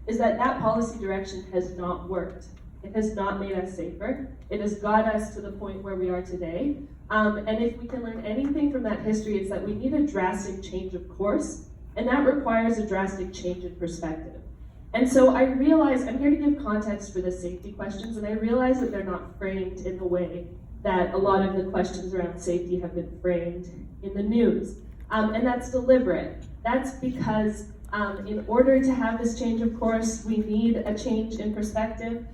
is that that policy direction has not worked. It has not made us safer. It has got us to the point where we are today. And if we can learn anything from that history, it's that we need a drastic change of course, and that requires a drastic change in perspective. And so I realize, I'm here to give context for the safety questions, and I realize that they're not framed in the way that a lot of the questions around safety have been framed in the news. And that's deliberate. That's because in order to have this change of course, we need a change in perspective.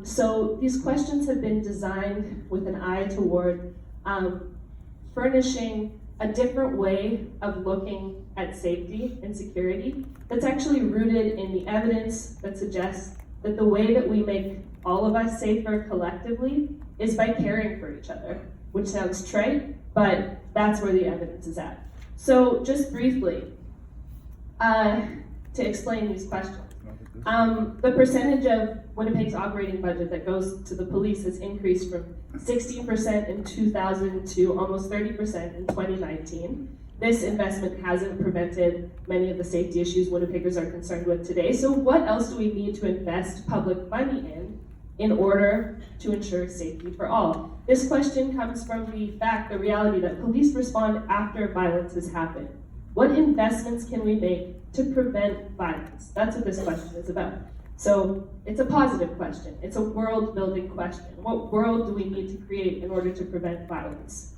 So these questions have been designed with an eye toward furnishing a different way of looking at safety and security that's actually rooted in the evidence that suggests that the way that we make all of us safer collectively is by caring for each other, which sounds trite, but that's where the evidence is at. So just briefly, to explain these questions. The percentage of Winnipeg's operating budget that goes to the police has increased from 16% in 2000 to almost 30% in 2019. This investment hasn't prevented many of the safety issues Winnipeggers are concerned with today. So what else do we need to invest public money in order to ensure safety for all? This question comes from the reality that police respond after violence has happened. What investments can we make to prevent violence? That's what this question is about. So it's a positive question. It's a world-building question. What world do we need to create in order to prevent violence?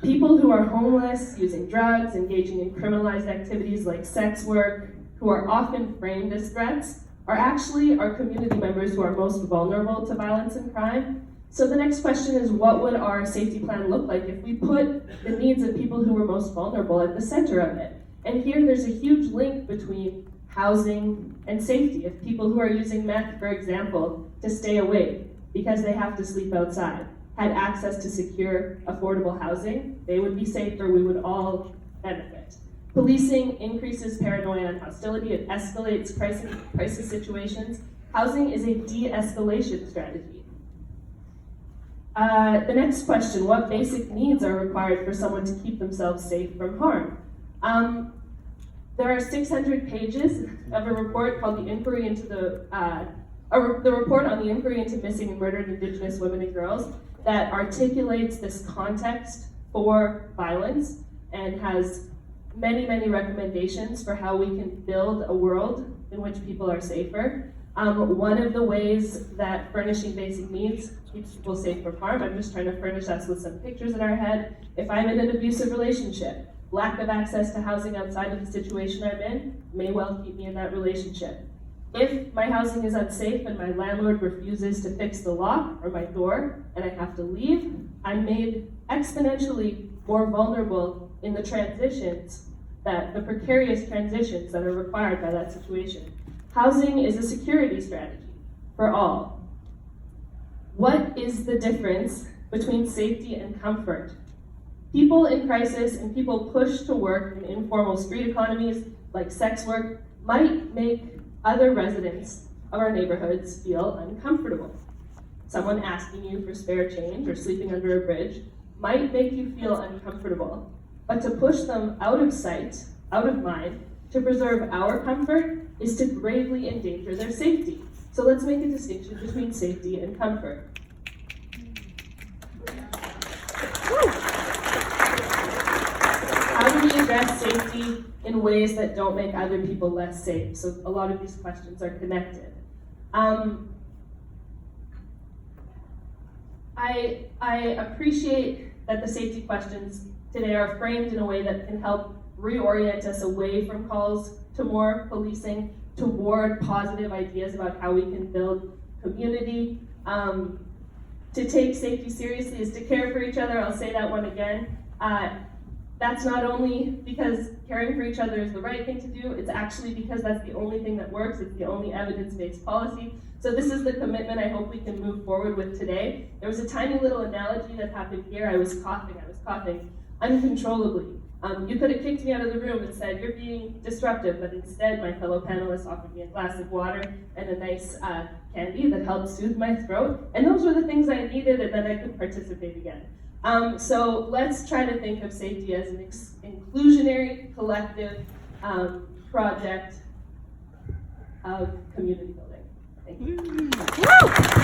People who are homeless, using drugs, engaging in criminalized activities like sex work, who are often framed as threats, are actually our community members who are most vulnerable to violence and crime. So the next question is, what would our safety plan look like if we put the needs of people who are most vulnerable at the center of it? And here there's a huge link between housing and safety. If people who are using meth, for example, to stay awake because they have to sleep outside, had access to secure, affordable housing, they would be safer, we would all benefit. Policing increases paranoia and hostility, it escalates crisis situations. Housing is a de-escalation strategy. The next question, what basic needs are required for someone to keep themselves safe from harm? There are 600 pages of a report called the Inquiry into the report on the Inquiry into Missing and Murdered Indigenous Women and Girls that articulates this context for violence and has many, many recommendations for how we can build a world in which people are safer. One of the ways that furnishing basic needs keeps people safe from harm, I'm just trying to furnish us with some pictures in our head. If I'm in an abusive relationship, lack of access to housing outside of the situation I'm in may well keep me in that relationship. If my housing is unsafe and my landlord refuses to fix the lock or my door and I have to leave, I'm made exponentially more vulnerable in the the precarious transitions that are required by that situation. Housing is a security strategy for all. What is the difference between safety and comfort? People in crisis and people pushed to work in informal street economies like sex work might make other residents of our neighborhoods feel uncomfortable. Someone asking you for spare change or sleeping under a bridge might make you feel uncomfortable. But to push them out of sight, out of mind, to preserve our comfort is to gravely endanger their safety. So let's make a distinction between safety and comfort. How do we address safety in ways that don't make other people less safe? So a lot of these questions are connected. I appreciate that the safety questions today are framed in a way that can help reorient us away from calls to more policing toward positive ideas about how we can build community. To take safety seriously is to care for each other. I'll say that one again. That's not only because caring for each other is the right thing to do, it's actually because that's the only thing that works, it's the only evidence-based policy. So this is the commitment I hope we can move forward with today. There was a tiny little analogy that happened here. I was coughing uncontrollably. You could have kicked me out of the room and said, you're being disruptive, but instead my fellow panelists offered me a glass of water and a nice candy that helped soothe my throat. And those were the things I needed, and then I could participate again. So let's try to think of safety as an inclusionary, collective project of community building. Thank you.